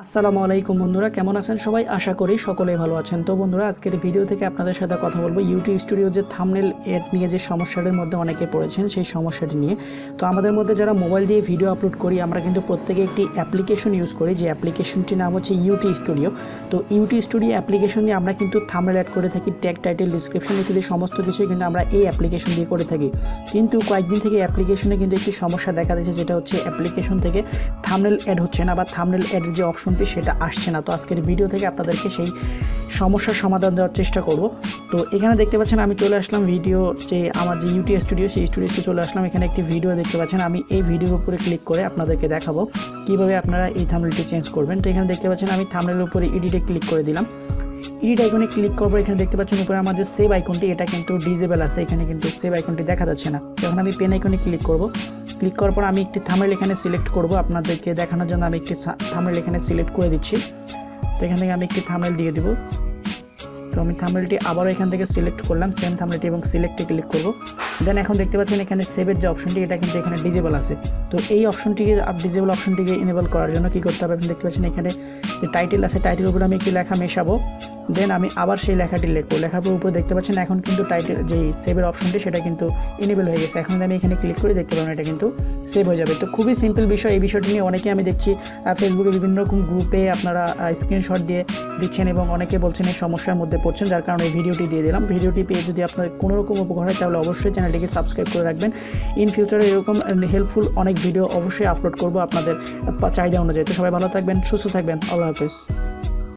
আসসালামু আলাইকুম বন্ধুরা, কেমন আছেন সবাই? আশা করি সকলেই ভালো আছেন। তো বন্ধুরা, আজকের ভিডিও থেকে আপনাদের সাথে কথা বলবো ইউটিউব স্টুডিও যে থাম্বনেল এড নিয়ে যে সমস্যাটার মধ্যে অনেকে পড়েছেন সেই সমস্যাটি নিয়ে। তো আমাদের মধ্যে যারা মোবাইল দিয়ে ভিডিও আপলোড করি আমরা কিন্তু প্রত্যেকে একটি অ্যাপ্লিকেশন ইউজ করি, যে অ্যাপ্লিকেশনটির নাম হচ্ছে ইউটিউব স্টুডিও। তো ইউটিউব স্টুডিও অ্যাপ্লিকেশন দিয়ে আমরা কিন্তু থাম্বনেল অ্যাড করে থাকি, ট্যাগ, টাইটেল, ডিসক্রিপশন ইত্যাদি সমস্ত কিছুই কিন্তু আমরা এই অ্যাপ্লিকেশন দিয়ে করে থাকি। কিন্তু কয়েকদিন থেকে অ্যাপ্লিকেশনে কিন্তু একটি সমস্যা দেখা দিয়েছে, যেটা হচ্ছে অ্যাপ্লিকেশন থেকে থাম্বনেল অ্যাড হচ্ছে না বা থাম্বনেল অ্যাডের যে অপশনটি সেটা আসছে না। তো আজকের ভিডিও থেকে আপনাদেরকে সেই সমস্যার সমাধান দেওয়ার চেষ্টা করব। তো এখানে দেখতে পাচ্ছেন আমি চলে আসলাম ভিডিও, যে আমার যে ইউটিউব স্টুডিও সেই স্টুডিওতে চলে আসলাম। এখানে একটি ভিডিও দেখতে পাচ্ছেন, আমি এই ভিডিওর উপরে ক্লিক করে আপনাদেরকে দেখাবো কিভাবে আপনারা এই থাম্বনেলটি চেঞ্জ করবেন। তো এখানে দেখতে পাচ্ছেন আমি থাম্বনেলের উপরে এডিটে ক্লিক করে দিলাম। এডিট আইকনে ক্লিক করবো, এখানে দেখতে পাচ্ছেন উপরে আমার যে সেভ আইকনটি এটা কিন্তু ডিজেবল আছে, এখানে কিন্তু সেভ আইকনটি দেখা যাচ্ছে না। যখন আমি পেন আইকনে ক্লিক করব, ক্লিক করার পর আমি একটি থাম্বনেল এখানে সিলেক্ট করব। আপনাদেরকে দেখানোর জন্য আমি একটি থাম্বনেল এখানে সিলেক্ট করে দিচ্ছি। তো এখান থেকে আমি একটি থাম্বনেল দিয়ে দিব। তো আমি থাম্বনেলটি আবারও এখান থেকে সিলেক্ট করলাম, সেম থাম্বনেলটি, এবং সিলেক্টে ক্লিক করব। দেন এখন দেখতে পাচ্ছেন এখানে সেভের যে অপশনটি এটা কিন্তু এখানে ডিজেবল আছে। তো এই অপশনটিকে, ডিজেবল অপশনটিকে ইনেবল করার জন্য কী করতে হবে, আপনি দেখতে পাচ্ছেন এখানে যে টাইটেল আছে, টাইটেলের উপরে আমি একটি লেখা মেশাবো। দেন আমি আবার সেই লেখাটি লিখবো। লেখার পর উপরে দেখতে পাচ্ছেন এখন কিন্তু টাইটেল যেই সেভের অপশনটি সেটা কিন্তু ইনেবল হয়ে গেছে। এখন আমি এখানে ক্লিক করে দেখতে পাবেন এটা কিন্তু সেভ হয়ে যাবে। তো খুবই সিম্পল বিষয়। এই বিষয়টি নিয়ে অনেকে আমি দেখছি ফেসবুকে বিভিন্ন রকম গ্রুপে আপনারা স্ক্রিনশট দিয়ে দিচ্ছেন এবং অনেকে বলছেন এই সমস্যার মধ্যে পড়ছেন, যার কারণে এই ভিডিওটি দিয়ে দিলাম। ভিডিওটি পেয়ে যদি আপনার কোনো রকম উপকার হয় তাহলে অবশ্যই চ্যানেলটিকে সাবস্ক্রাইব করে রাখবেন। ইন ফিউচারে এরকম হেল্পফুল অনেক ভিডিও অবশ্যই আপলোড করবো আপনাদের চাহিদা অনুযায়ী। তো সবাই ভালো থাকবেন, সুস্থ থাকবেন। আল্লাহ হাফেজ।